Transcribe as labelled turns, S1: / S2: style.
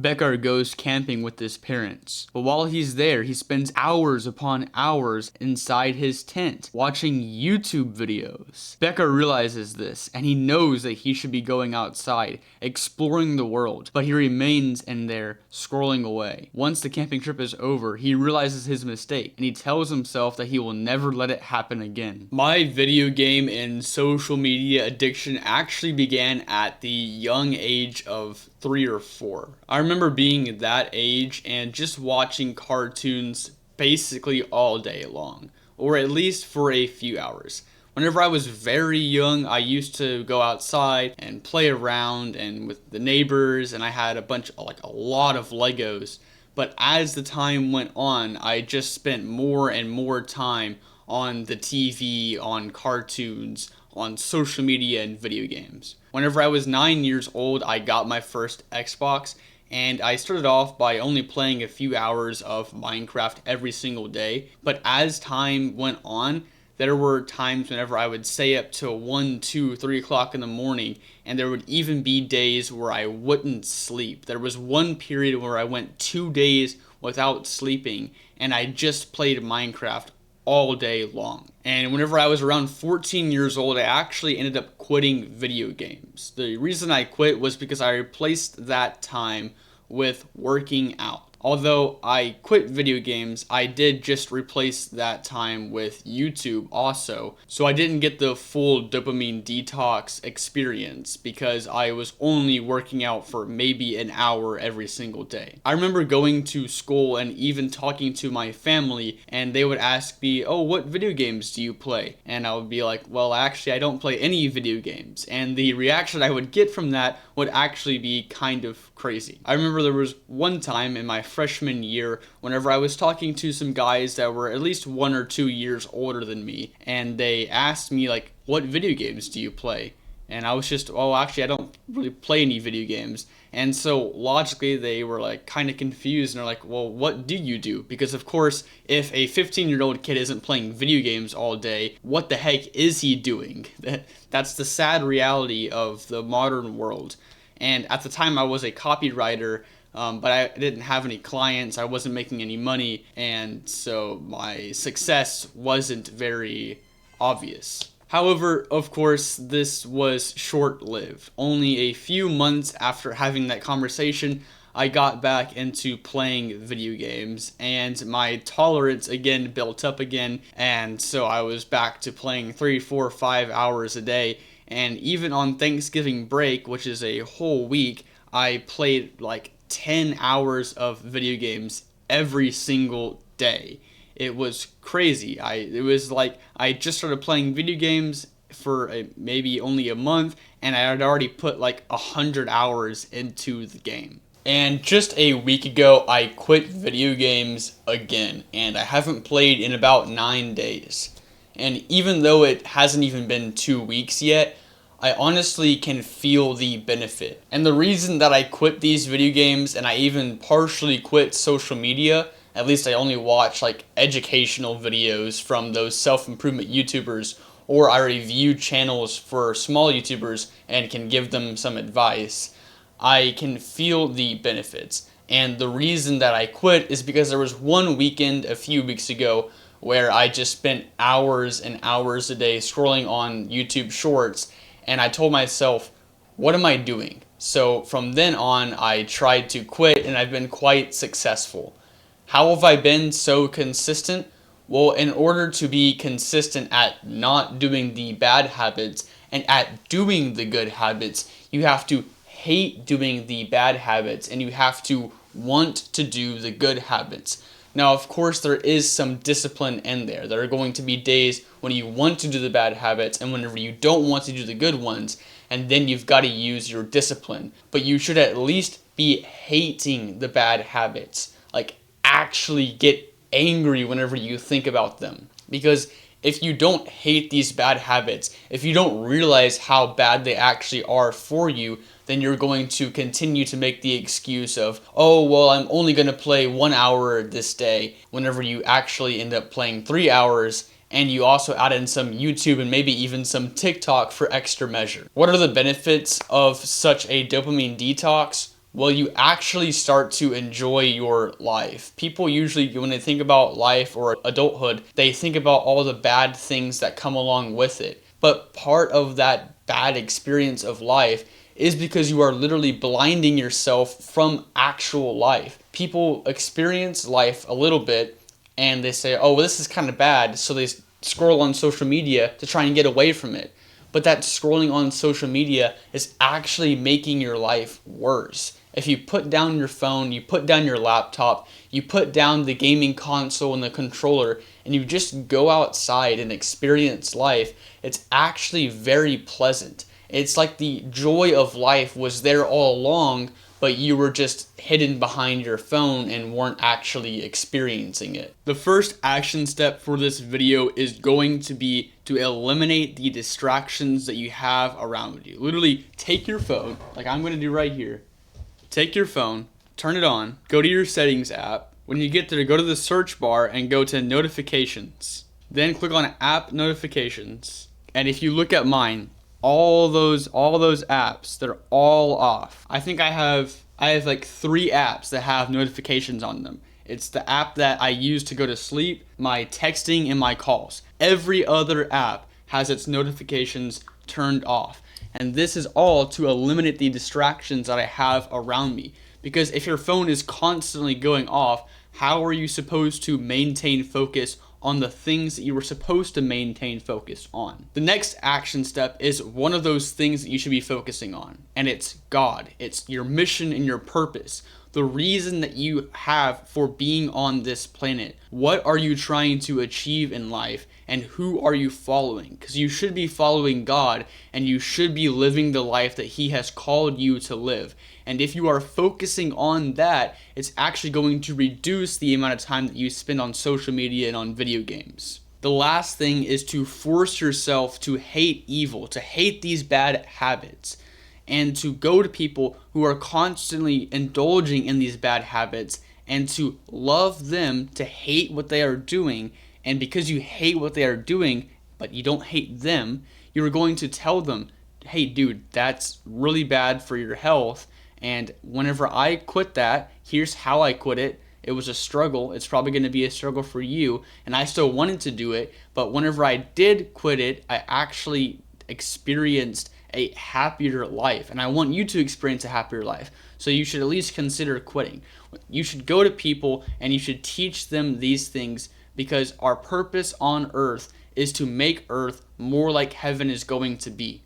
S1: Becker goes camping with his parents, but while he's there, he spends hours upon hours inside his tent watching YouTube videos. Becker realizes this, and he knows that he should be going outside, exploring the world, but he remains in there, scrolling away. Once the camping trip is over, he realizes his mistake, and he tells himself that he will never let it happen again. My video game and social media addiction actually began at the young age of 3 or 4. I remember being that age and just watching cartoons basically all day long, or at least for a few hours. Whenever I was very young, I used to go outside and play around and with the neighbors, and I had a lot of Legos. But as the time went on, I just spent more and more time on the TV, on cartoons, on social media and video games. Whenever I was 9 years old, I got my first Xbox, and I started off by only playing a few hours of Minecraft every single day. But as time went on, there were times whenever I would stay up till 1, 2, 3 o'clock in the morning, and there would even be days where I wouldn't sleep. There was one period where I went 2 days without sleeping, and I just played Minecraft all day long. And whenever I was around 14 years old, I actually ended up quitting video games. The reason I quit was because I replaced that time with working out. Although I quit video games, I did just replace that time with YouTube also. So I didn't get the full dopamine detox experience because I was only working out for maybe an hour every single day. I remember going to school and even talking to my family, and they would ask me, "Oh, what video games do you play?" And I would be like, "Well, actually, I don't play any video games." And the reaction I would get from that would actually be kind of crazy. I remember there was one time in my freshman year whenever I was talking to some guys that were at least 1 or 2 years older than me, and they asked me like, "What video games do you play?" And I was just, "Oh, actually I don't really play any video games." And so logically they were like kind of confused, and they're like, "Well, what do you do?" Because of course, if a 15-year-old kid isn't playing video games all day, what the heck is he doing? That's the sad reality of the modern world. And at the time I was a copywriter, but I didn't have any clients, I wasn't making any money, and so my success wasn't very obvious. However, of course, this was short-lived. Only a few months after having that conversation, I got back into playing video games, and my tolerance again built up again, and so I was back to playing 3, 4, 5 hours a day. And even on Thanksgiving break, which is a whole week, I played like 10 hours of video games every single day. It was crazy. It was like I just started playing video games for maybe only a month, and I had already put like 100 hours into the game. And just a week ago, I quit video games again, and I haven't played in about 9 days. And even though it hasn't even been 2 weeks yet, I honestly can feel the benefit. And the reason that I quit these video games, and I even partially quit social media, at least I only watch like educational videos from those self-improvement YouTubers, or I review channels for small YouTubers and can give them some advice, I can feel the benefits. And the reason that I quit is because there was one weekend a few weeks ago where I just spent hours and hours a day scrolling on YouTube Shorts, and I told myself, what am I doing? So from then on, I tried to quit, and I've been quite successful. How have I been so consistent? Well, in order to be consistent at not doing the bad habits and at doing the good habits, you have to hate doing the bad habits, and you have to want to do the good habits. Now, of course, there is some discipline in there. There are going to be days when you want to do the bad habits and whenever you don't want to do the good ones, and then you've got to use your discipline. But you should at least be hating the bad habits. Like, actually get angry whenever you think about them. Because if you don't hate these bad habits, if you don't realize how bad they actually are for you, then you're going to continue to make the excuse of, "Oh, well, I'm only going to play 1 hour this day," whenever you actually end up playing 3 hours, and you also add in some YouTube and maybe even some TikTok for extra measure. What are the benefits of such a dopamine detox? well, you actually start to enjoy your life. People usually, when they think about life or adulthood, they think about all the bad things that come along with it. But part of that bad experience of life is because you are literally blinding yourself from actual life. People experience life a little bit and they say, oh, well, this is kind of bad. So they scroll on social media to try and get away from it. But that scrolling on social media is actually making your life worse. If you put down your phone, you put down your laptop, you put down the gaming console and the controller, and you just go outside and experience life, it's actually very pleasant. It's like the joy of life was there all along, but you were just hidden behind your phone and weren't actually experiencing it. The first action step for this video is going to be to eliminate the distractions that you have around you. Literally take your phone, like I'm going to do right here. Take your phone, turn it on, go to your settings app. When you get there, go to the search bar and go to notifications. Then click on app notifications. And if you look at mine, all those apps, they're all off. I think I have like 3 apps that have notifications on them. It's the app that I use to go to sleep, my texting, and my calls. Every other app has its notifications turned off. And this is all to eliminate the distractions that I have around me. Because if your phone is constantly going off, how are you supposed to maintain focus on the things that you were supposed to maintain focus on? The next action step is one of those things that you should be focusing on, and it's God. It's your mission and your purpose. The reason that you have for being on this planet. What are you trying to achieve in life, and who are you following? Because you should be following God, and you should be living the life that He has called you to live. And if you are focusing on that, it's actually going to reduce the amount of time that you spend on social media and on video games. The last thing is to force yourself to hate evil, to hate these bad habits, and to go to people who are constantly indulging in these bad habits and to love them, to hate what they are doing. And because you hate what they are doing, but you don't hate them, you're going to tell them, hey dude, that's really bad for your health. And whenever I quit that, here's how I quit it. It was a struggle. It's probably going to be a struggle for you. And I still wanted to do it. But whenever I did quit it, I actually experienced a happier life. And I want you to experience a happier life. So you should at least consider quitting. You should go to people and you should teach them these things, because our purpose on earth is to make earth more like heaven is going to be.